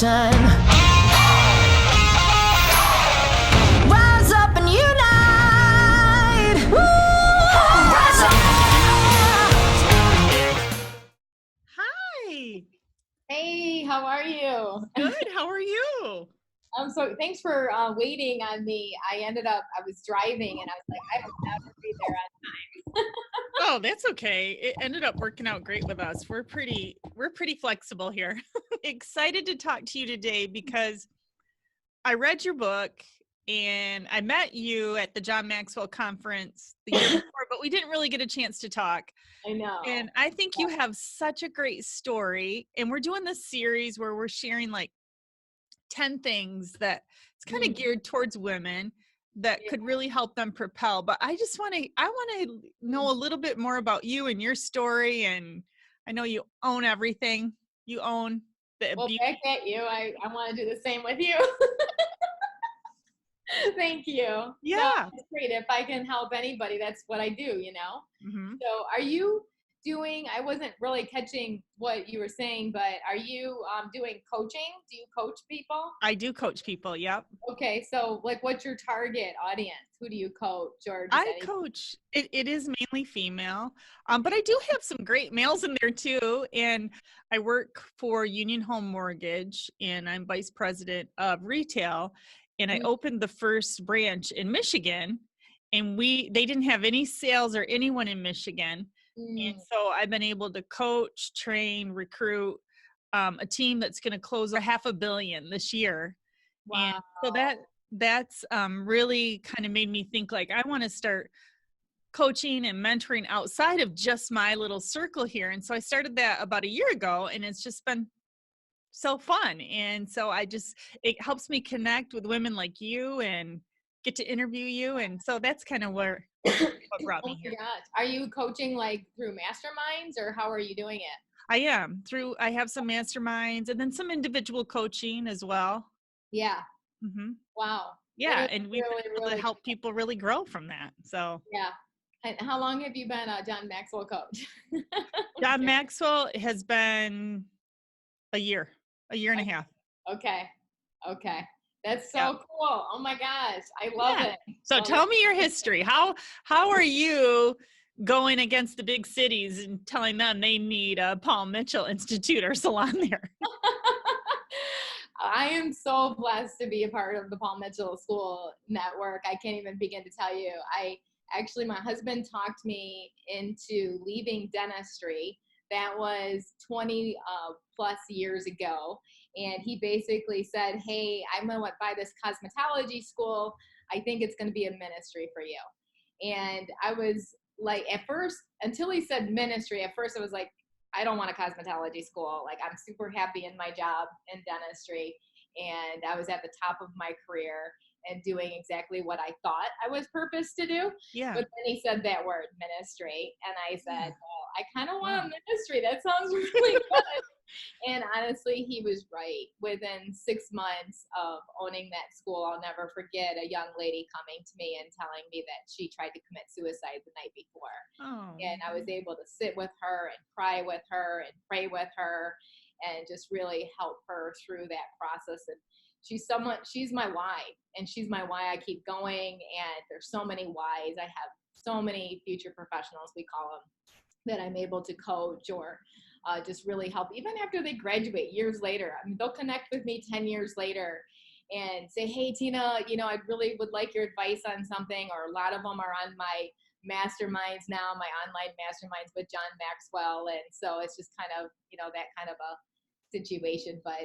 revolution. Rise up and unite. Woo! Rise up. Hi. Hey, how are you? Good. How are you? So thanks for waiting on me. I was driving and I was like, I will never be there on time. Oh, that's okay. It ended up working out great with us. We're pretty flexible here. Excited to talk to you today because I read your book and I met you at the John Maxwell conference the year before, but we didn't really get a chance to talk. I know. And I think you have such a great story. And we're doing this series where we're sharing like 10 things that it's kind of geared towards women that could really help them propel. But I want to know a little bit more about you and your story. And I know you own everything. You own the Well, beauty. back at you. I want to do the same with you. Thank you. Yeah. No, it's great. If I can help anybody, that's what I do, you know? Mm-hmm. So are you doing, I wasn't really catching what you were saying, but are you doing coaching? Do you coach people? I do coach people. Yep. Okay. So like what's your target audience? Who do you coach? Or I coach, it is mainly female, but I do have some great males in there too. And I work for Union Home Mortgage and I'm vice president of retail. And I opened the first branch in Michigan and they didn't have any sales or anyone in Michigan. And so I've been able to coach, train, recruit a team that's going to close $500 million this year. Wow. And so that's really kind of made me think like I want to start coaching and mentoring outside of just my little circle here. And so I started that about a year ago and it's just been so fun. And so it helps me connect with women like you and get to interview you. And so that's kind of what brought me here. Gosh. Are you coaching like through masterminds or how are you doing it? I have some masterminds and then some individual coaching as well. Yeah. Mm-hmm. Wow. Yeah. And we've been able to help people really grow from that. So yeah. And how long have you been a John Maxwell coach? John Maxwell has been a year and a half. Okay. That's so cool. Oh my gosh. I love it. So tell me your history. How are you going against the big cities and telling them they need a Paul Mitchell Institute or salon there? I am so blessed to be a part of the Paul Mitchell School Network. I can't even begin to tell you. My husband talked me into leaving dentistry. That was 20 plus years ago. And he basically said, hey, I'm going to buy this cosmetology school. I think it's going to be a ministry for you. And I was like, at first, until he said ministry, at first I was like, I don't want a cosmetology school. Like I'm super happy in my job in dentistry. And I was at the top of my career and doing exactly what I thought I was purposed to do. Yeah. But then he said that word, ministry. And I said, well, I kind of want a ministry. That sounds really good. And honestly, he was right. Within 6 months of owning that school, I'll never forget a young lady coming to me and telling me that she tried to commit suicide the night before. Oh. And I was able to sit with her and cry with her and pray with her and just really help her through that process. And she's my why, and she's my why I keep going. And there's so many whys. I have so many future professionals, we call them, that I'm able to coach or just really help even after they graduate years later. I mean, they'll connect with me 10 years later and say, hey, Tina, I really would like your advice on something. Or a lot of them are on my masterminds now, my online masterminds with John Maxwell. And so it's just kind of, that kind of a situation, but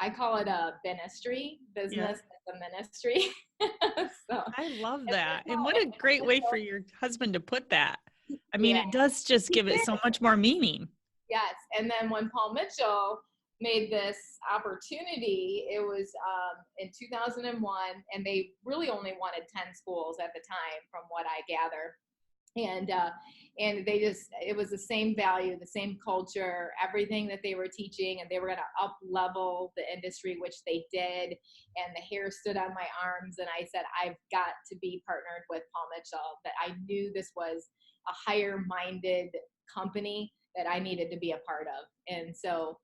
I call it a ministry business. It's a ministry. So I love that. And what a great way for your husband to put that. I mean, it does just give it so much more meaning. Yes. And then when Paul Mitchell made this opportunity, it was in 2001, and they really only wanted 10 schools at the time from what I gather. And it was the same value, the same culture, everything that they were teaching, and they were going to up level the industry, which they did. And the hair stood on my arms. And I said, I've got to be partnered with Paul Mitchell, that I knew this was a higher minded company that I needed to be a part of. And so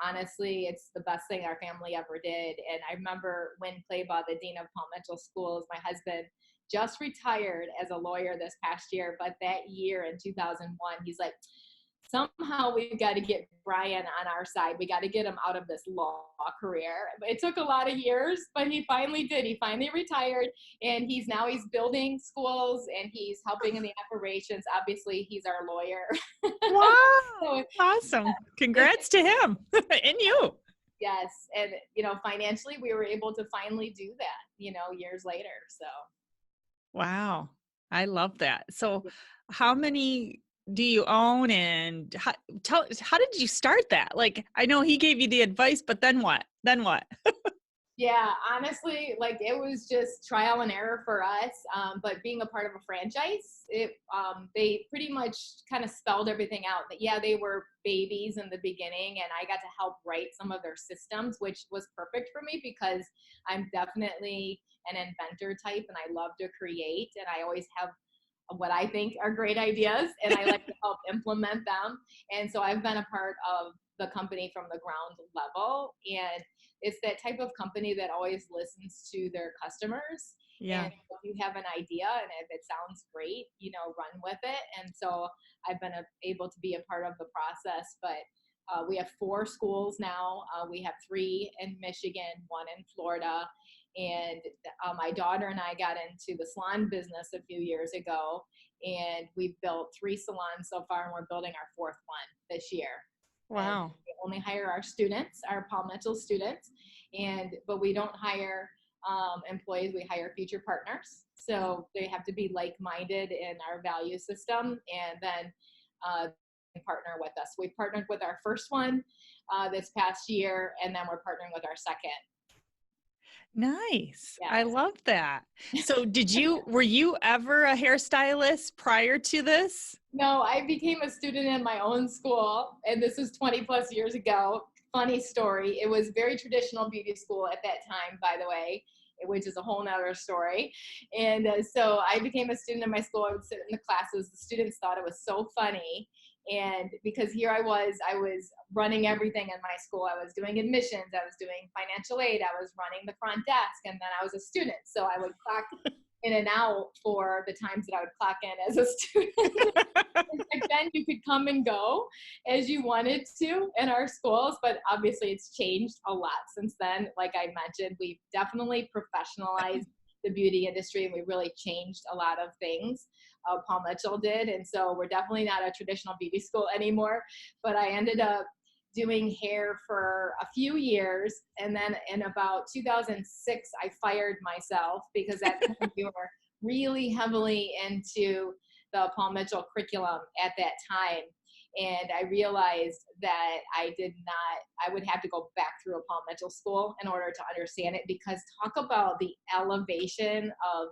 Honestly, it's the best thing our family ever did. And I remember Winn Claybaugh, the dean of Palm Mitchell Schools, my husband, just retired as a lawyer this past year, but that year in 2001, he's like, somehow we've got to get Brian on our side. We got to get him out of this law career. It took a lot of years, but he finally did. He finally retired, and he's building schools, and he's helping in the operations. Obviously, he's our lawyer. Wow. So, Awesome. Congrats to him and you. yes. And, financially, we were able to finally do that, years later. So. Wow. I love that. So how many do you own, and how did you start that? Like, I know he gave you the advice, but then what? Yeah, honestly, it was just trial and error for us. But being a part of a franchise, they pretty much kind of spelled everything out. That they were babies in the beginning, and I got to help write some of their systems, which was perfect for me because I'm definitely an inventor type, and I love to create, and I always have what I think are great ideas, and I like to help implement them. And so I've been a part of the company from the ground level, and it's that type of company that always listens to their customers. Yeah. And if you have an idea and if it sounds great, run with it. And so I've been able to be a part of the process. But we have 4 schools now. We have 3 in Michigan, 1 in Florida. And my daughter and I got into the salon business a few years ago, and we've built 3 salons so far, and we're building our 4th one this year. Wow. And we only hire our students, our Palm Mitchell students, but we don't hire employees. We hire future partners. So they have to be like-minded in our value system, and then partner with us. We partnered with our first one this past year, and then we're partnering with our second. Nice. Yes. I love that. So were you ever a hairstylist prior to this? No, I became a student in my own school, and this was 20 plus years ago. Funny story. It was very traditional beauty school at that time, by the way, which is a whole nother story. And so I became a student in my school. I would sit in the classes. The students thought it was so funny. And because here I was running everything in my school. I was doing admissions, I was doing financial aid, I was running the front desk, and then I was a student. So I would clock in and out for the times that I would clock in as a student. Back then you could come and go as you wanted to in our schools, but obviously it's changed a lot since then. Like I mentioned, we've definitely professionalized the beauty industry, and we really changed a lot of things. Palm Mitchell did, and so we're definitely not a traditional beauty school anymore. But I ended up doing hair for a few years, and then in about 2006, I fired myself because at the time we were really heavily into the Palm Mitchell curriculum at that time. And I realized that I would have to go back through a Palm Mitchell school in order to understand it, because talk about the elevation of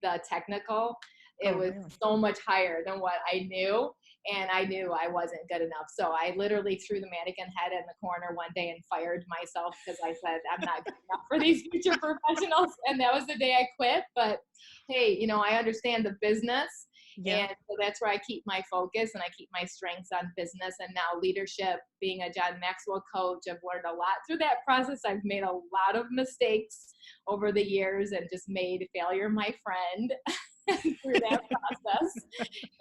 the technical. It was so much higher than what I knew, and I knew I wasn't good enough. So I literally threw the mannequin head in the corner one day and fired myself because I said, I'm not good enough for these future professionals. And that was the day I quit. But hey, I understand the business. Yeah. And so that's where I keep my focus, and I keep my strengths on business. And now leadership, being a John Maxwell coach, I've learned a lot through that process. I've made a lot of mistakes over the years and just made failure my friend through that process.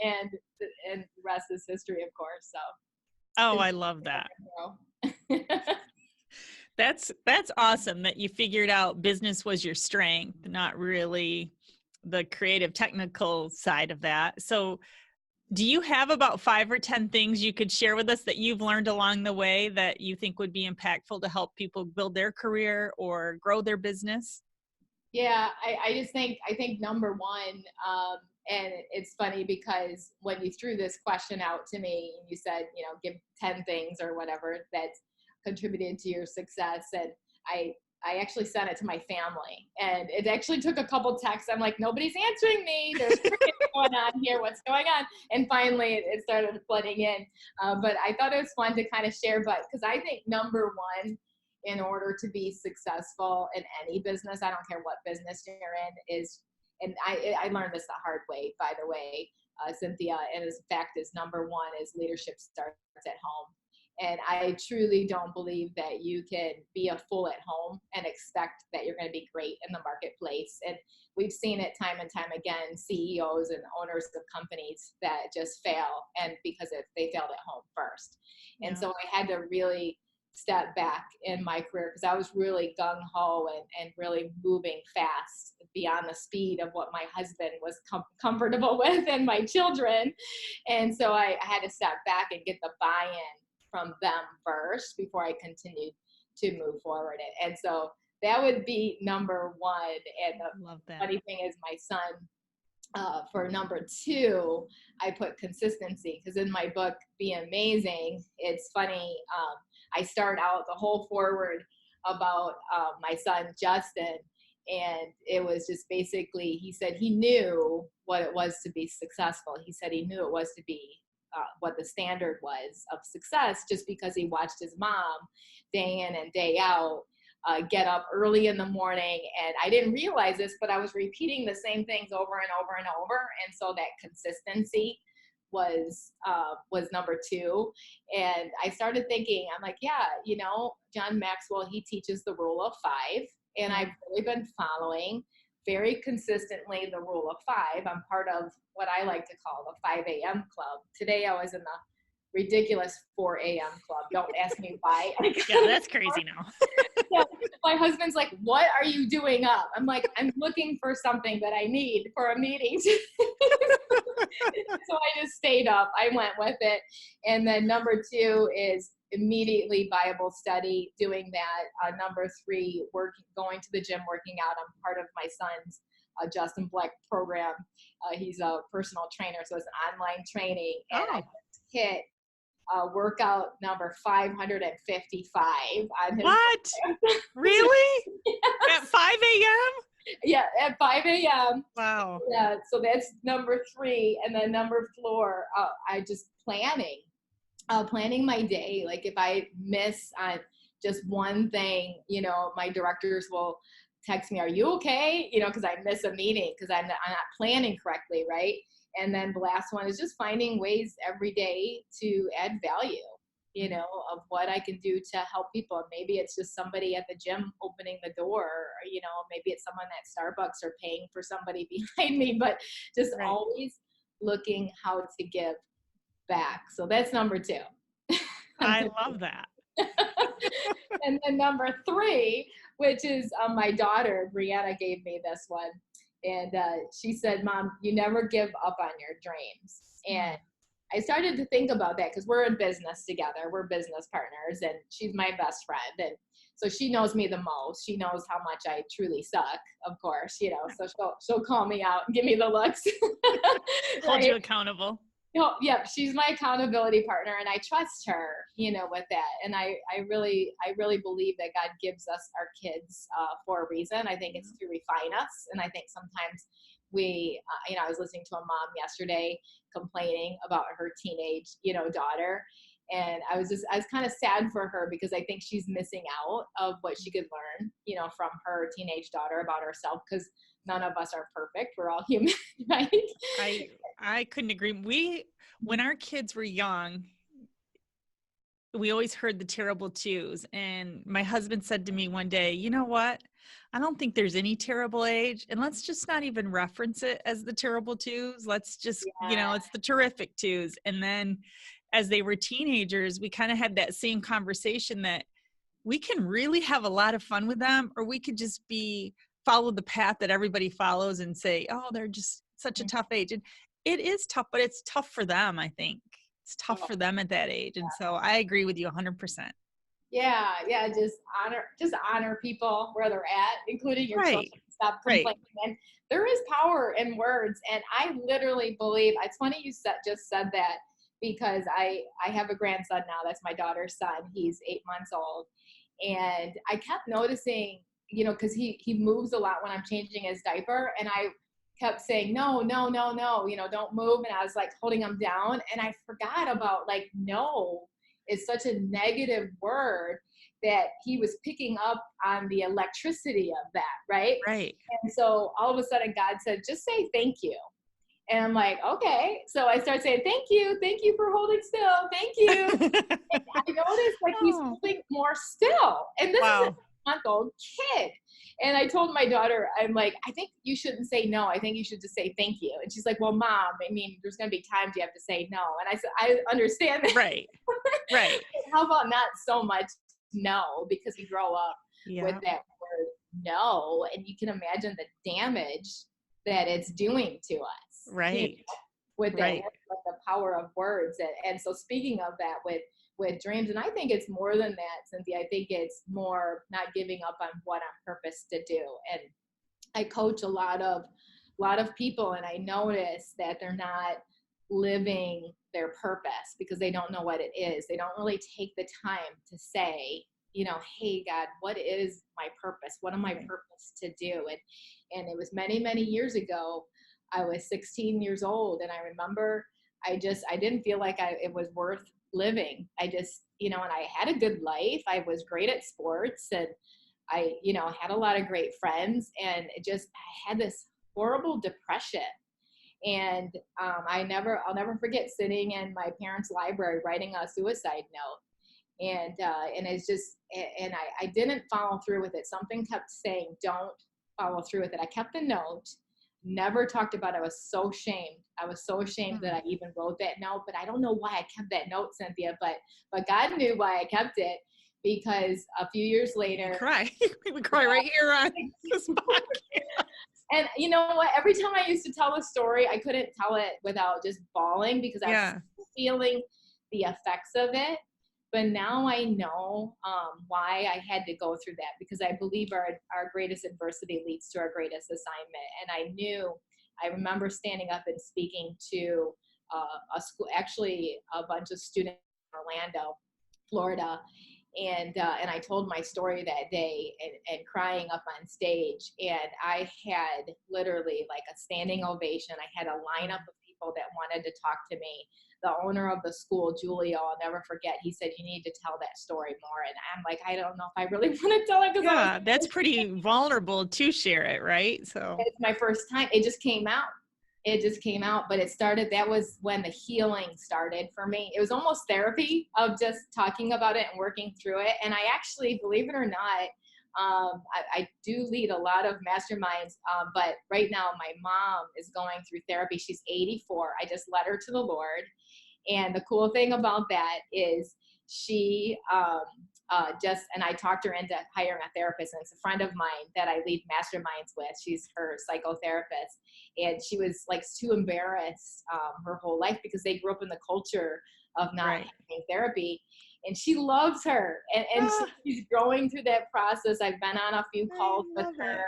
And the rest is history, of course. So. Oh, I love that. That's awesome that you figured out business was your strength, not really the creative technical side of that. So do you have about 5 or 10 things you could share with us that you've learned along the way that you think would be impactful to help people build their career or grow their business? Yeah, I think number one, and it's funny because when you threw this question out to me, you said, give 10 things or whatever that's contributed to your success. And I actually sent it to my family, and it actually took a couple texts. I'm like, nobody's answering me. There's going on here. What's going on? And finally it started flooding in. But I thought it was fun to kind of share, because I think number one, in order to be successful in any business, I don't care what business you're in, is, and I learned this the hard way, by the way, Cynthia, and as fact is number one is leadership starts at home. And I truly don't believe that you can be a fool at home and expect that you're going to be great in the marketplace. And we've seen it time and time again, CEOs and owners of companies that just fail, and because they failed at home first. And so I had to really step back in my career because I was really gung-ho and really moving fast beyond the speed of what my husband was comfortable with and my children. And so I had to step back and get the buy-in from them first before I continued to move forward. And so that would be number one. And the funny thing is my son, for number two, I put consistency, because in my book, Be Amazing, it's funny. I start out the whole forward about my son, Justin. And it was just basically, he said he knew what it was to be successful. He said he knew it was to be what the standard was of success, just because he watched his mom day in and day out get up early in the morning. And I didn't realize this, but I was repeating the same things over and over and over. And so that consistency was number two. And I started thinking, I'm like, yeah, John Maxwell, he teaches the rule of 5. And I've really been following very consistently the rule of 5. I'm part of what I like to call the 5 a.m. club. Today I was in the ridiculous 4 a.m. club. Don't ask me why. Yeah, that's crazy now. So my husband's like, what are you doing up? I'm like, I'm looking for something that I need for a meeting. So I just stayed up. I went with it. And then number 2 is immediately Bible study, doing that. Number 3, going to the gym, working out. I'm part of my son's Justin Black program. He's a personal trainer, so it's an online training. And I just hit workout number 555 on his What? Really? Yes. At 5 a.m.? Yeah, at 5 a.m. Wow. Yeah, so that's number 3. And then number 4, I just planning my day. Like if I miss on just one thing, my directors will text me, are you okay? Because I miss a meeting because I'm not planning correctly, right? And then the last one is just finding ways every day to add value, of what I can do to help people. Maybe it's just somebody at the gym opening the door, or, maybe it's someone at Starbucks or paying for somebody behind me, but just always looking how to give back. So that's number 2. I love that. And then number 3, which is my daughter, Brianna, gave me this one. And she said, Mom, you never give up on your dreams. And I started to think about that because we're in business together. We're business partners, and she's my best friend. And so she knows me the most. She knows how much I truly suck, of course, so she'll call me out and give me the looks. Hold you accountable. Yeah, she's my accountability partner, and I trust her, with that. And I really believe that God gives us our kids for a reason. I think it's to refine us. And I think sometimes I was listening to a mom yesterday complaining about her teenage, daughter. And I was kind of sad for her because I think she's missing out of what she could learn, from her teenage daughter about herself, because none of us are perfect. We're all human, right? I couldn't agree. When our kids were young, we always heard the terrible twos. And my husband said to me one day, you know what? I don't think there's any terrible age. And let's just not even reference it as the terrible twos. Let's just, it's the terrific twos. And then as they were teenagers, we kind of had that same conversation that we can really have a lot of fun with them, or we could just follow the path that everybody follows and say, oh, they're just such a tough age. And it is tough, but it's tough for them, I think. It's tough for them at that age. And so I agree with you 100%. Yeah. Just honor people where they're at, including your children. Stop complaining. And there is power in words. And I literally believe, it's funny you just said that, because I have a grandson now. That's my daughter's son. He's 8 months old. And I kept noticing, because he moves a lot when I'm changing his diaper. And I kept saying, no, don't move. And I was like holding him down. And I forgot about no is such a negative word, that he was picking up on the electricity of that. Right. Right. And so all of a sudden God said, just say thank you. And I'm like, okay. So I start saying, thank you for holding still. Thank you. And I know And this is Wow. a month-old kid. And I told my daughter, I'm like, I think you shouldn't say no. I think you should just say thank you. And she's like, well, Mom, I mean, there's going to be times you have to say no. And I said, I understand that. Right. Right. How about not so much no, because we grow up Yeah. with that word no, and you can imagine the damage that it's doing to us. Right. With that, Right. with the power of words. And so speaking of that with dreams, and I think it's more than that, Cynthia. I think it's more not giving up on what I'm purposed to do. And I coach a lot of people, and I notice that they're not living their purpose because they don't know what it is. They don't really take the time to say, you know, hey God, what is my purpose? What am I purposed to do? And it was many, many years ago. I was 16 years old, and I remember I didn't feel like it was worth living. I just, you know, and I had a good life. I was great at sports, and I, you know, had a lot of great friends, and I had this horrible depression. And I'll never forget sitting in my parents' library writing a suicide note. And it's just, and I didn't follow through with it. Something kept saying, don't follow through with it. I kept the note, never talked about it. I was so ashamed. That I even wrote that note, but I don't know why I kept that note, Cynthia, but God knew why I kept it, because a few years later, We would cry right here on this podcast. and you know what, every time I used to tell a story, I couldn't tell it without just bawling, because I was feeling the effects of it. But now I know why I had to go through that, because I believe our greatest adversity leads to our greatest assignment. And I remember standing up and speaking to a school, actually a bunch of students in Orlando, Florida. And I told my story that day, and crying up on stage. And I had literally like a standing ovation. I had a lineup of people that wanted to talk to me. The owner of the school, Julio, I'll never forget, he said, you need to tell that story more. And I'm like, I don't know if I really want to tell it. Yeah, that's pretty vulnerable to share it, right? So it's my first time. It just came out. But that was when the healing started for me. It was almost therapy of just talking about it and working through it. And I actually, believe it or not, I do lead a lot of masterminds, but right now my mom is going through therapy. She's 84. I just led her to the Lord. And the cool thing about that is she and I talked her into hiring a therapist, and it's a friend of mine that I lead masterminds with. She's her psychotherapist, and she was like too embarrassed her whole life, because they grew up in the culture of not having therapy. And she loves her, and so she's growing through that process. I've been on a few calls with her,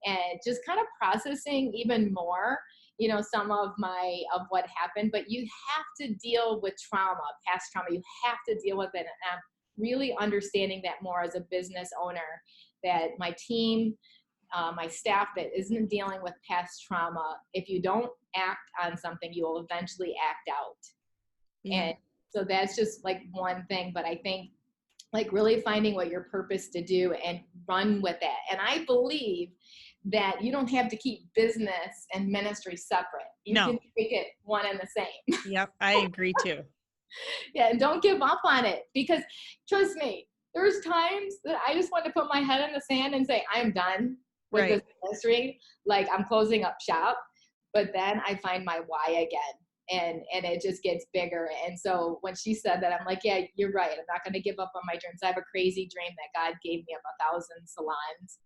and just kind of processing even more, you know, some of what happened. But you have to deal with trauma, past trauma. You have to deal with it. And I'm really understanding that more as a business owner, that my team, my staff that isn't dealing with past trauma, if you don't act on something, you will eventually act out. And so that's just like one thing. But I think like really finding what you're purposed to do and run with that. And I believe that you don't have to keep business and ministry separate. You can make it one and the same. Yep, I agree too. Yeah, and don't give up on it, because trust me, there's times that I just want to put my head in the sand and say, I'm done with this ministry. Like, I'm closing up shop. But then I find my why again, and it just gets bigger. And so when she said that, I'm like, yeah, you're right. I'm not going to give up on my dreams. I have a crazy dream that God gave me of 1,000 salons.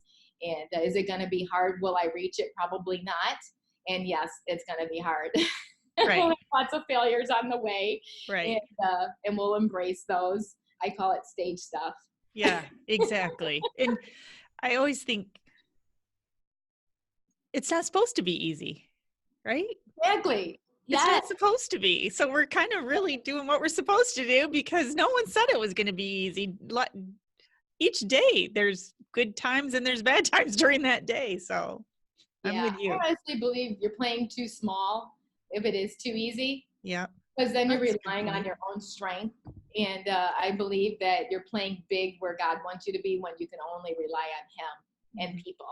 And is it going to be hard? Will I reach it? Probably not. And yes, it's going to be hard. We'll have lots of failures on the way. And we'll embrace those. I call it stage stuff. Yeah, exactly. And I always think it's not supposed to be easy, right? Exactly. It's not supposed to be. So we're kind of really doing what we're supposed to do, because no one said it was going to be easy. Each day there's good times and there's bad times during that day. So I'm with you. I honestly believe you're playing too small if it is too easy. Yeah. Because then you're relying on your own strength. And I believe that you're playing big where God wants you to be, when you can only rely on Him and people.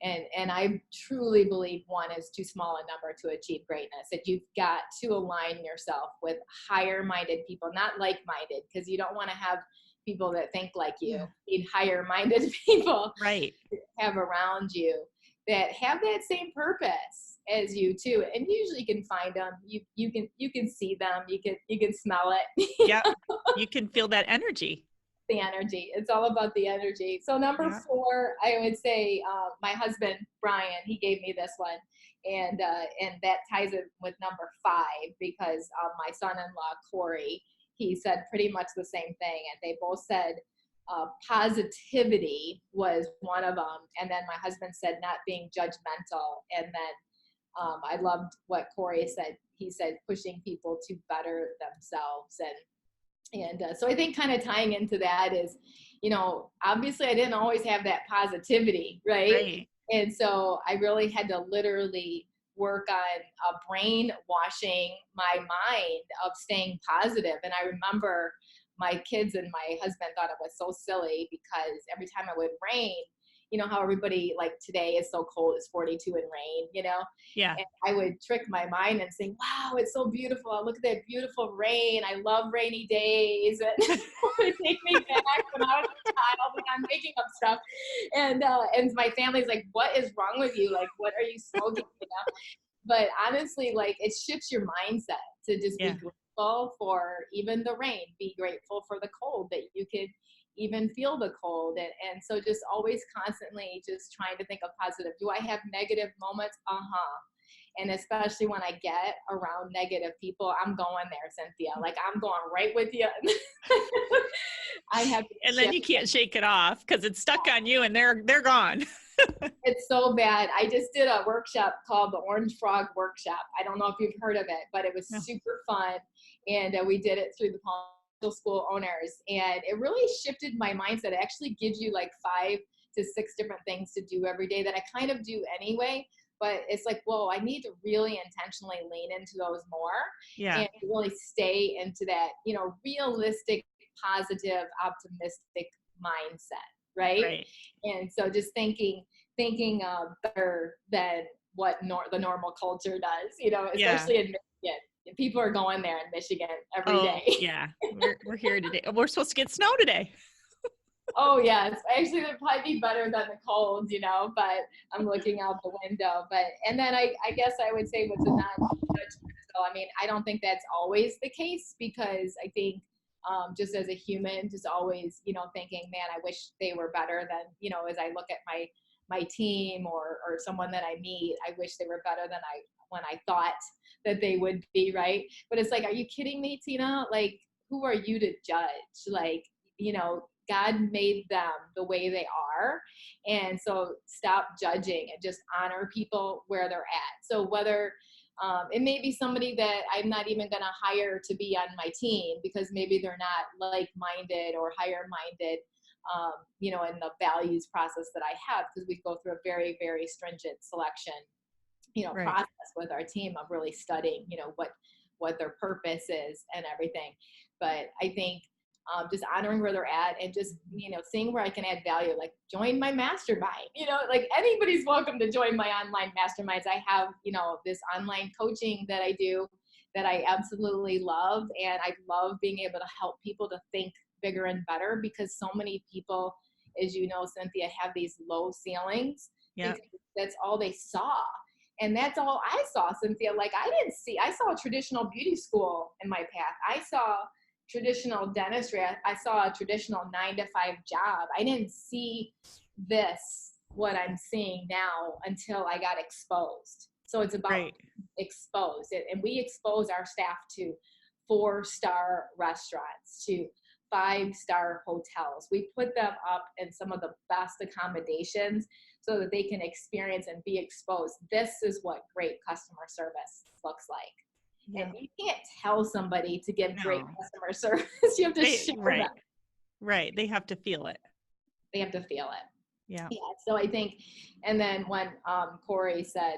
And I truly believe one is too small a number to achieve greatness. That you've got to align yourself with higher-minded people, not like-minded, because you don't want to have people that think like you. Yeah. You need higher minded people Right. to have around you that have that same purpose as you too. And usually you can find them. You can see them. You can smell it. Yep. You can feel that energy. The energy. It's all about the energy. So number Yeah. 4, I would say my husband Brian. He gave me this one, and that ties it with number 5 because my son-in-law Corey. He said pretty much the same thing, and they both said positivity was one of them, and then my husband said not being judgmental, and then I loved what Corey said. He said pushing people to better themselves, and so I think kind of tying into that is, obviously I didn't always have that positivity, right? Right. And so I really had to literally work on brainwashing my mind of staying positive. And I remember my kids and my husband thought it was so silly because every time it would rain, how everybody like today is so cold, it's 42 and rain, Yeah. and I would trick my mind and say, wow, it's so beautiful. Look at that beautiful rain. I love rainy days. And it would take me back when I was a child and I'm making up stuff. And my family's like, what is wrong with you? Like, what are you smoking? But honestly, like it shifts your mindset to just be grateful for even the rain, be grateful for the cold that you could even feel the cold. And so just always constantly just trying to think of positive. Do I have negative moments? And especially when I get around negative people, I'm going there, Cynthia. Like I'm going right with you. I have to And then you can't shake it off because it's stuck on you and they're gone. It's so bad. I just did a workshop called the Orange Frog Workshop. I don't know if you've heard of it, but it was super fun. And we did it through the Palm School owners. And it really shifted my mindset. It actually gives you like 5 to 6 different things to do every day that I kind of do anyway. But it's like, whoa, I need to really intentionally lean into those more and really stay into that, realistic, positive, optimistic mindset, right? And so just thinking better than what the normal culture does, especially in Michigan. People are going there in Michigan every day. Yeah, we're here today. We're supposed to get snow today. Oh yes, actually it'd probably be better than the cold, but I'm looking out the window. And then I guess I would say what's a non-judgmental. I mean, I don't think that's always the case because I think just as a human, just always, thinking, man, I wish they were better than, as I look at my team or someone that I meet, I wish they were better than when I thought that they would be, right? But it's like, are you kidding me, Tina? Like, who are you to judge? Like, God made them the way they are. And so stop judging and just honor people where they're at. So whether it may be somebody that I'm not even going to hire to be on my team because maybe they're not like-minded or higher-minded, in the values process that I have, because we go through a very, very stringent selection, process with our team of really studying, what their purpose is and everything. But I think just honoring where they're at and just, seeing where I can add value, like join my mastermind, like anybody's welcome to join my online masterminds. I have, this online coaching that I do that I absolutely love. And I love being able to help people to think bigger and better because so many people, as you know, Cynthia, have these low ceilings. Yeah. That's all they saw. And that's all I saw, Cynthia. Like I saw a traditional beauty school in my path. I saw traditional dentistry. I saw a traditional 9-to-5 job. I didn't see what I'm seeing now until I got exposed. So it's about expose it. And we expose our staff to 4-star restaurants, to 5-star hotels. We put them up in some of the best accommodations so that they can experience and be exposed. This is what great customer service looks like. Yeah. And you can't tell somebody to give great customer service. You have to show them. Right. They have to feel it. They have to feel it. Yeah. So I think, and then when Corey said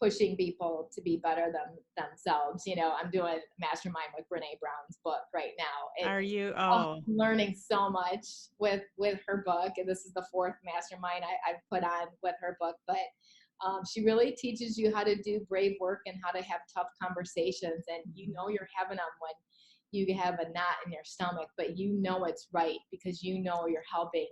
pushing people to be better than themselves, I'm doing Mastermind with Brene Brown's book right now. Are you? I'm learning so much with her book. And this is the 4th Mastermind I've put on with her book. But she really teaches you how to do brave work and how to have tough conversations. And you're having them you have a knot in your stomach, but you know it's right because you know you're helping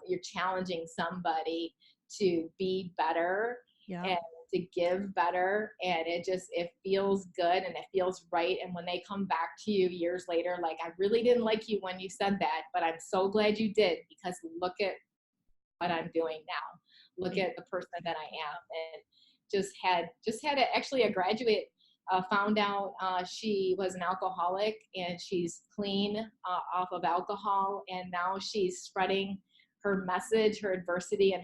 you're challenging somebody to be better and to give better, and it feels good and it feels right. And when they come back to you years later, like, I really didn't like you when you said that, but I'm so glad you did, because look at what I'm doing now. Look at the person that I am. And just had actually a graduate found out she was an alcoholic, and she's clean off of alcohol, and now she's spreading her message, her adversity, and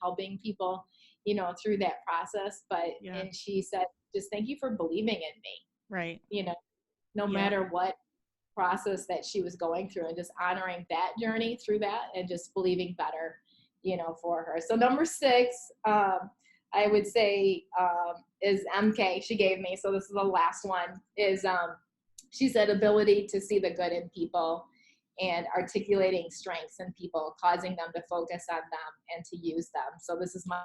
helping people, through that process. But and she said, just thank you for believing in me. Right. No matter what process that she was going through, and just honoring that journey through that, and just believing better, for her. So number 6, I would say, is MK. She gave me, so this is the last one, is she said ability to see the good in people and articulating strengths in people, causing them to focus on them and to use them. So this is my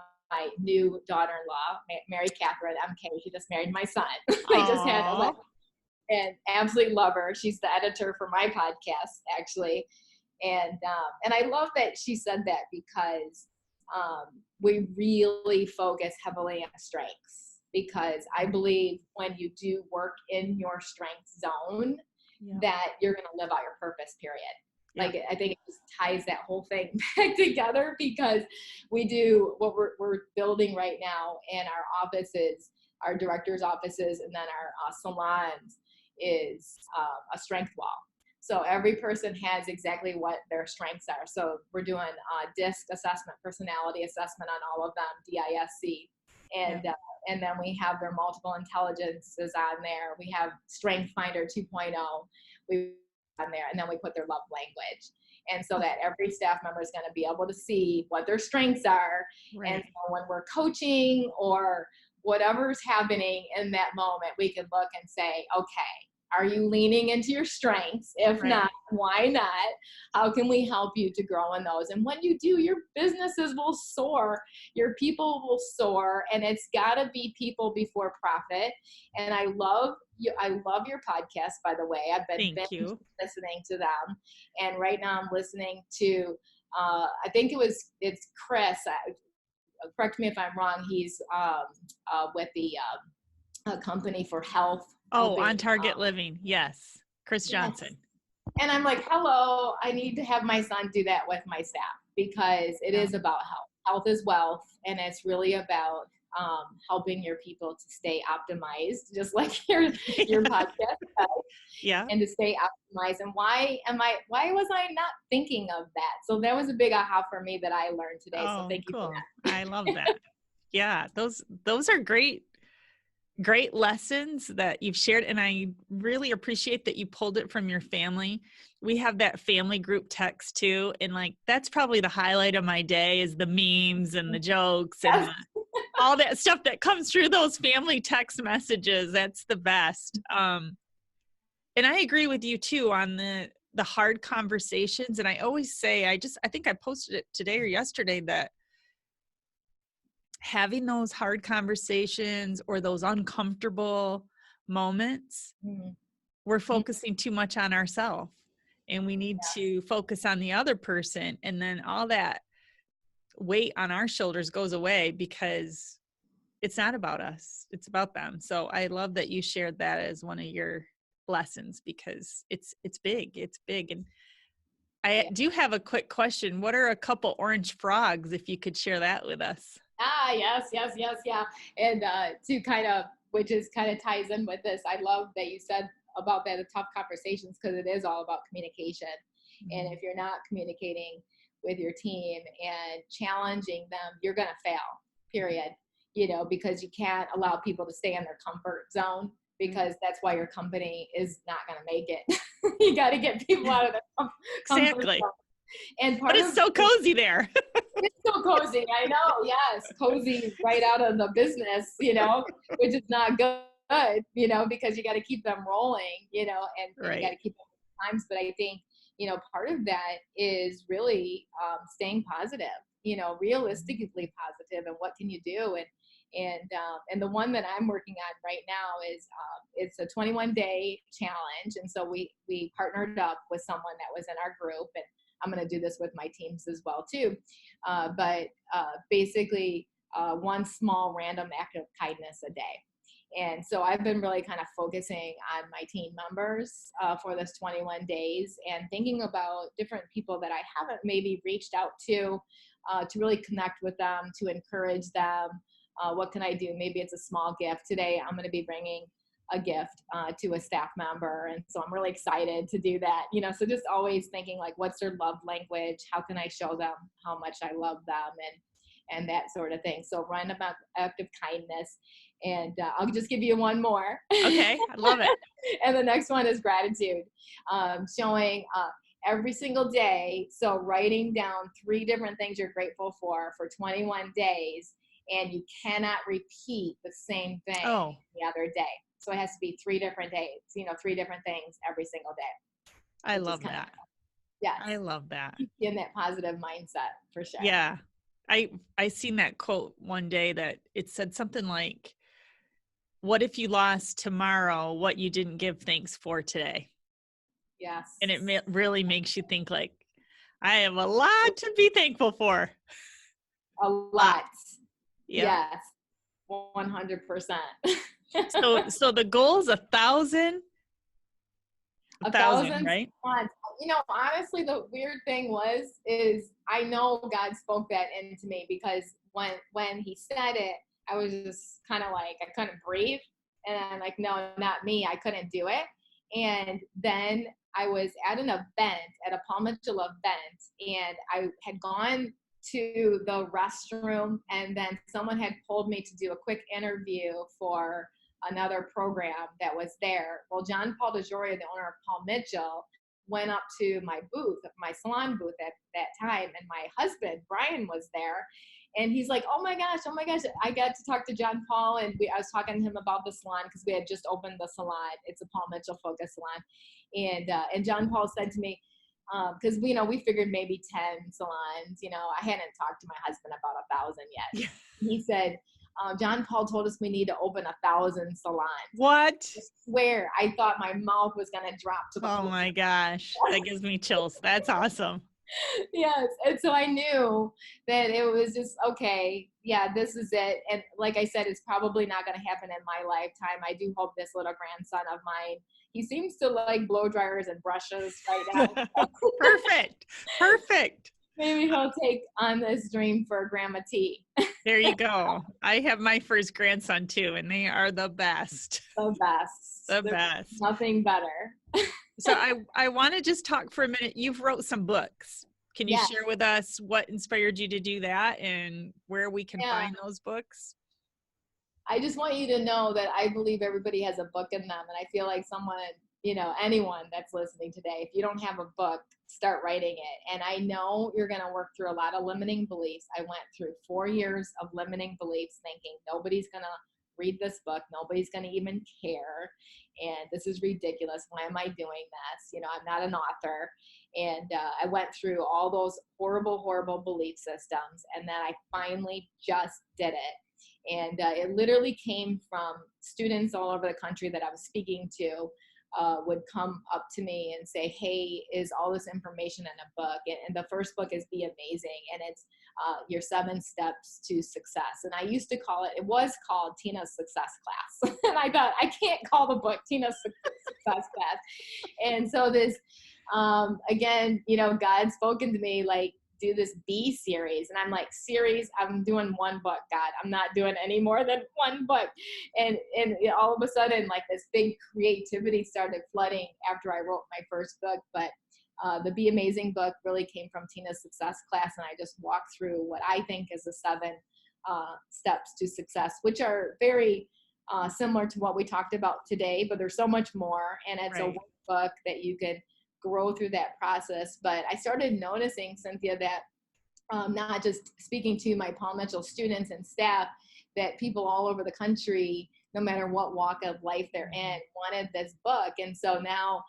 new daughter-in-law, Mary Catherine, MK. She just married my son. They just had a wedding. And absolutely love her. She's the editor for my podcast, actually. And I love that she said that, because we really focus heavily on strengths, because I believe when you do work in your strength zone, that you're going to live out your purpose, period. Like, I think it just ties that whole thing back together, because we do what we're building right now in our offices, our directors' offices, and then our salons is a strength wall. So every person has exactly what their strengths are. So we're doing DISC assessment, personality assessment on all of them, DISC. And then we have their multiple intelligences on there. We have Strength Finder 2.0 on there, and then we put their love language. And so that every staff member is going to be able to see what their strengths are. Right. And so when we're coaching or whatever's happening in that moment, we can look and say, okay, are you leaning into your strengths? If not, why not? How can we help you to grow in those? And when you do, your businesses will soar, your people will soar, and it's got to be people before profit. And I love your podcast, by the way. I've been listening to them, and right now I'm listening to I think it's Chris. Correct me if I'm wrong. He's with the company for health. On Target Living. Yes. Chris Johnson. And I'm like, hello, I need to have my son do that with my staff, because it is about health. Health is wealth. And it's really about helping your people to stay optimized, just like your podcast does. Yeah. And to stay optimized. And why was I not thinking of that? So that was a big aha for me that I learned today. So thank you for that. I love that. Yeah. Those are great lessons that you've shared. And I really appreciate that you pulled it from your family. We have that family group text too. And like, that's probably the highlight of my day, is the memes and the jokes and all that stuff that comes through those family text messages. That's the best. And I agree with you too on the hard conversations. And I always say, I think I posted it today or yesterday, that having those hard conversations or those uncomfortable moments, we're focusing too much on ourselves, and we need to focus on the other person. And then all that weight on our shoulders goes away, because it's not about us, it's about them. So I love that you shared that as one of your lessons, because it's big. And I do have a quick question. What are a couple orange frogs, if you could share that with us? Yes. Yeah. And to kind of, which is kind of ties in with this, I love that you said about that, the tough conversations, because it is all about communication. And if you're not communicating with your team and challenging them, you're going to fail, period. Because you can't allow people to stay in their comfort zone, because that's why your company is not going to make it. You got to get people out of their comfort zone. And but it's so cozy there. It's so cozy. I know. Yes. Cozy right out of the business, which is not good, because you got to keep them rolling, and you got to keep them times. But I think, part of that is really staying positive, realistically positive. And what can you do? And the one that I'm working on right now is it's a 21-day challenge. And so we partnered up with someone that was in our group, and I'm going to do this with my teams as well too. But basically one small random act of kindness a day. And so I've been really kind of focusing on my team members for this 21 days and thinking about different people that I haven't maybe reached out to really connect with them, to encourage them. What can I do? Maybe it's a small gift. Today, I'm going to be bringing a gift to a staff member. And so I'm really excited to do that. So just always thinking like, what's their love language? How can I show them how much I love them and that sort of thing. So random act of kindness. And I'll just give you one more. Okay, I love it. And the next one is gratitude, showing every single day. So writing down 3 different things you're grateful for 21 days. And you cannot repeat the same thing the other day. So it has to be 3 different days, 3 different things every single day. I love that. Yeah. I love that. In that positive mindset for sure. Yeah. I seen that quote one day that it said something like, what if you lost tomorrow what you didn't give thanks for today? Yes. And it really makes you think like, I have a lot to be thankful for. A lot. Yeah. Yes. 100%. So the goal is 1,000. 1,000, right? Honestly, the weird thing is I know God spoke that into me because when he said it, I was just kind of like, I couldn't breathe. And I'm like, no, not me. I couldn't do it. And then I was at an event, at a Paul Mitchell event, and I had gone to the restroom, and then someone had pulled me to do a quick interview for another program that was there. Well, John Paul DeJoria, the owner of Paul Mitchell, went up to my booth, my salon booth at that time, and my husband, Brian, was there. And he's like, oh my gosh, I got to talk to John Paul, and I was talking to him about the salon because we had just opened the salon. It's a Paul Mitchell focused salon. And John Paul said to me, because we figured maybe 10 salons, I hadn't talked to my husband about 1,000 yet. Yeah. He said, John Paul told us we need to open 1,000 salons. What? I swear, I thought my mouth was going to drop to the floor. Oh my gosh. That gives me chills. That's awesome. Yes. And so I knew that it was just, okay, yeah, this is it. And like I said, it's probably not going to happen in my lifetime. I do hope this little grandson of mine, he seems to like blow dryers and brushes right now. Perfect. Maybe he'll take on this dream for Grandma T. There you go. I have my first grandson too, and they are the best. The best. The best. Nothing better. So I want to just talk for a minute. You've wrote some books. Can you share with us what inspired you to do that and where we can find those books? I just want you to know that I believe everybody has a book in them. And I feel like anyone that's listening today, if you don't have a book, start writing it. And I know you're going to work through a lot of limiting beliefs. I went through 4 years of limiting beliefs thinking nobody's going to read this book. Nobody's going to even care. And this is ridiculous. Why am I doing this? I'm not an author. And I went through all those horrible, horrible belief systems. And then I finally just did it. And it literally came from students all over the country that I was speaking to would come up to me and say, hey, is all this information in a book? And the first book is Be Amazing. And it's your 7 steps to success. And I used to it was called Tina's Success Class. And I thought, I can't call the book Tina's Success Class. And so this, again, God spoken to me like, do this B series. And I'm like, I'm doing 1 book, God. I'm not doing any more than 1 book. And all of a sudden, like this big creativity started flooding after I wrote my first book. But the Be Amazing book really came from Tina's Success Class. And I just walked through what I think is the 7 steps to success, which are very similar to what we talked about today, but there's so much more. And it's a workbook that you could grow through that process. But I started noticing, Cynthia, that not just speaking to my Paul Mitchell students and staff, that people all over the country no matter what walk of life they're in, wanted this book. And so now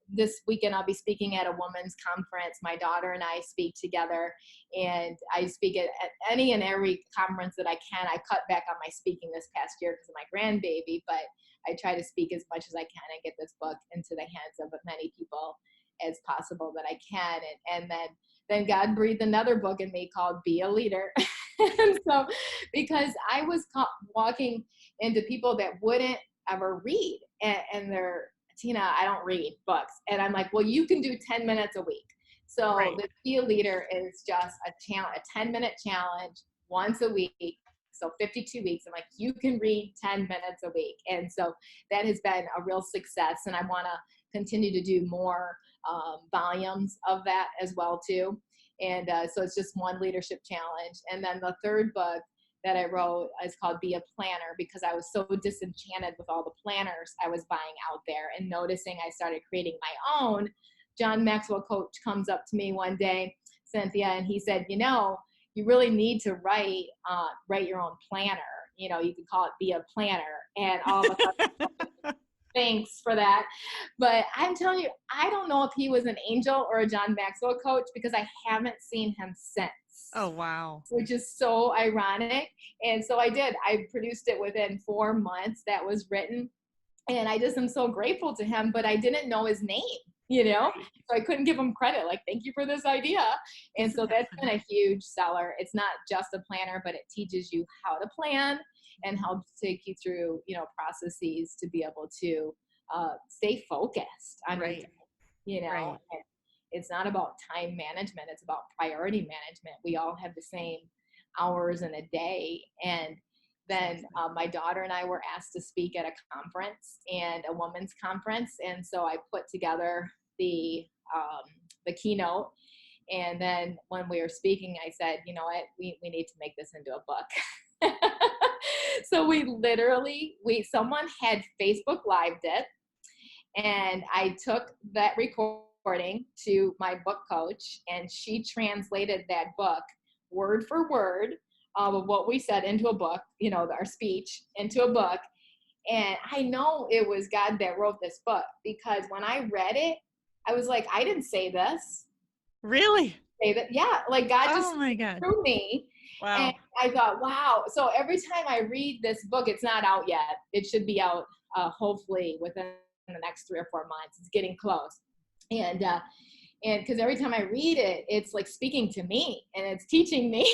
this weekend, I'll be speaking at a women's conference. My daughter and I speak together, and I speak at any and every conference that I can. I cut back on my speaking this past year because of my grandbaby, but I try to speak as much as I can and get this book into the hands of as many people as possible that I can. And then God breathed another book in me called Be a Leader. And so, because I was walking into people that wouldn't ever read, and they're, Tina, I don't read books. And I'm like, well, you can do 10 minutes a week. So the Be a Leader is just a 10-minute challenge once a week. So 52 weeks. I'm like, you can read 10 minutes a week. And so that has been a real success. And I want to continue to do more volumes of that as well too. And so it's just one leadership challenge. And then the third book that I wrote is called Be a Planner, because I was so disenchanted with all the planners I was buying out there, and noticing I started creating my own. John Maxwell coach comes up to me one day, Cynthia, and he said, you know, you really need to write your own planner. You know, you could call it Be a Planner. And all of a sudden, thanks for that. But I'm telling you, I don't know if he was an angel or a John Maxwell coach, because I haven't seen him since. Oh, wow. Which is so ironic. And so I did. I produced it within 4 months that was written. And I just am so grateful to him, but I didn't know his name, you know? So I couldn't give him credit. Like, thank you for this idea. And so that's been a huge seller. It's not just a planner, but it teaches you how to plan and helps take you through, you know, processes to be able to stay focused on your day, you know? And it's not about time management. It's about priority management. We all have the same hours in a day. And then my daughter and I were asked to speak at a conference, and a women's conference. And so I put together the keynote. And then when we were speaking, I said, you know what, we need to make this into a book. So someone had Facebook Lived it, and I took that recording to my book coach, and she translated that book word for word of what we said into a book, you know, our speech into a book. And I know it was God that wrote this book, because when I read it, I was like, I didn't say this. Really? Say that? Yeah. Like, God just through me. Wow. And I thought, wow. So every time I read this book, it's not out yet. It should be out hopefully within the next 3 or 4 months. It's getting close. And because every time I read it, it's like speaking to me, and it's teaching me.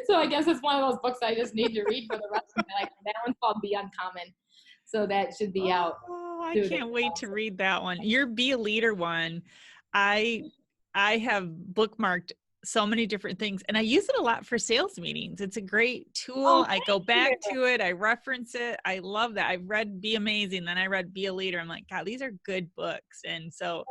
So I guess it's one of those books I just need to read for the rest of my life. That one's called Be Uncommon. So that should be out. Oh, I can't wait to read that one. Your Be a Leader one, I have bookmarked so many different things, and I use it a lot for sales meetings. It's a great tool. I go back to it. I reference it. I love that. I've read Be Amazing, then I read Be a Leader. I'm like, God, these are good books. And so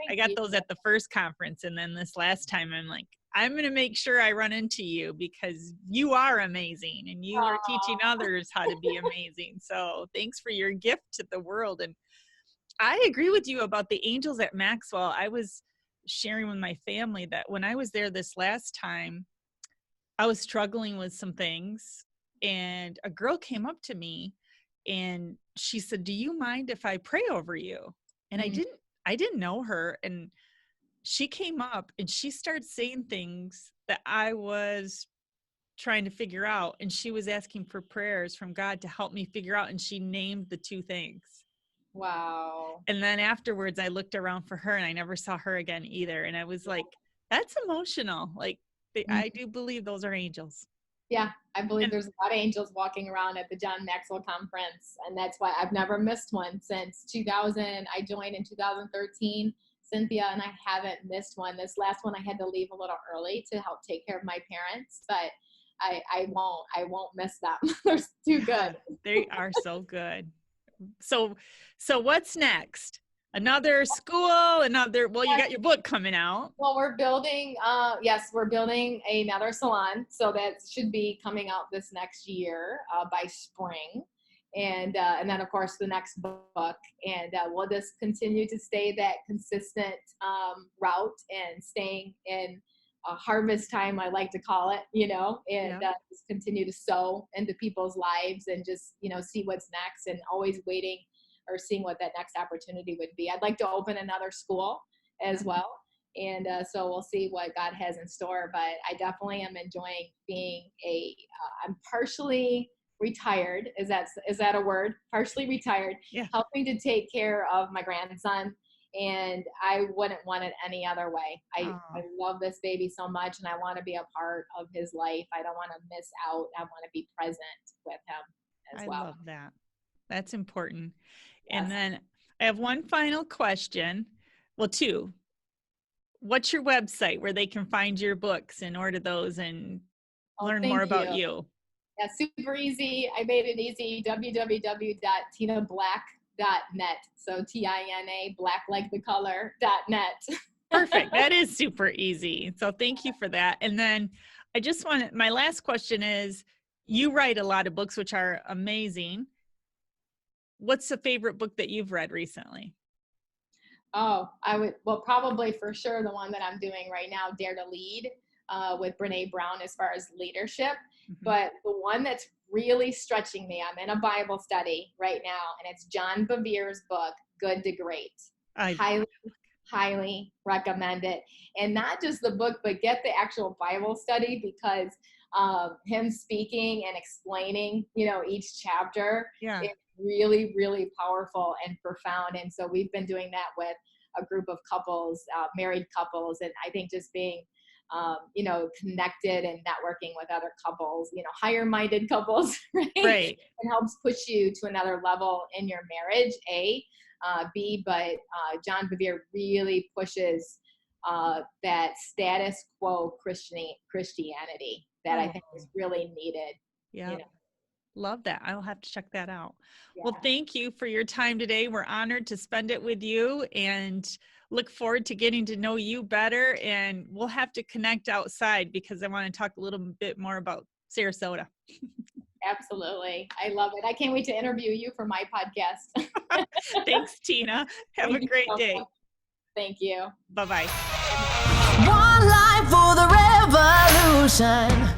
I got those at the first conference. And then this last time, I'm like, I'm going to make sure I run into you, because you are amazing, and you are teaching others how to be amazing. So thanks for your gift to the world. And I agree with you about the angels at Maxwell. I was sharing with my family that when I was there this last time, I was struggling with some things, and a girl came up to me and she said, do you mind if I pray over you? And I didn't know her. And she came up and she started saying things that I was trying to figure out. And she was asking for prayers from God to help me figure out. And she named the 2 things. Wow. And then afterwards, I looked around for her, and I never saw her again either. And I was like, that's emotional. Like, I do believe those are angels. Yeah, I believe there's a lot of angels walking around at the John Maxwell conference. And that's why I've never missed one since 2000. I joined in 2013, Cynthia, and I haven't missed one. This last one, I had to leave a little early to help take care of my parents, but I won't miss them. They're too good. They are so good. So what's next? Another school, well, you got your book coming out. Well, we're building, we're building another salon. So that should be coming out this next year by spring. And then of course the next book, and we'll just continue to stay that consistent route and staying in harvest time, I like to call it, and just continue to sow into people's lives and just, see what's next, and always waiting or seeing what that next opportunity would be. I'd like to open another school as well. And so we'll see what God has in store, but I definitely am enjoying being I'm partially retired. Is that a word? Partially retired, helping to take care of my grandson. And I wouldn't want it any other way. I love this baby so much, and I want to be a part of his life. I don't want to miss out. I want to be present with him as well. I love that. That's important. Yes. And then I have one final question. Well, two. What's your website where they can find your books and order those and learn more about you? Yeah, super easy. I made it easy. www.tinablack.net. So TINA, black like the color, .net. Perfect. That is super easy. So thank you for that. And then my last question is, you write a lot of books, which are amazing. What's the favorite book that you've read recently? Oh, probably for sure the one that I'm doing right now, Dare to Lead, with Brene Brown, as far as leadership. Mm-hmm. But the one that's really stretching me, I'm in a Bible study right now, and it's John Bevere's book, Good to Great. Highly recommend it. And not just the book, but get the actual Bible study, because him speaking and explaining, each chapter, it's really, really powerful and profound. And so we've been doing that with a group of couples, married couples, and I think just being connected and networking with other couples, higher minded couples, right? It helps push you to another level in your marriage, B, but John Bevere really pushes that status quo Christianity that I think is really needed. Yeah. Love that. I'll have to check that out. Yeah. Well, thank you for your time today. We're honored to spend it with you, and look forward to getting to know you better. And we'll have to connect outside, because I want to talk a little bit more about Sarasota. Absolutely. I love it. I can't wait to interview you for my podcast. Thanks, Tina. Have a great day. Thank you. Bye-bye. One life for the revolution.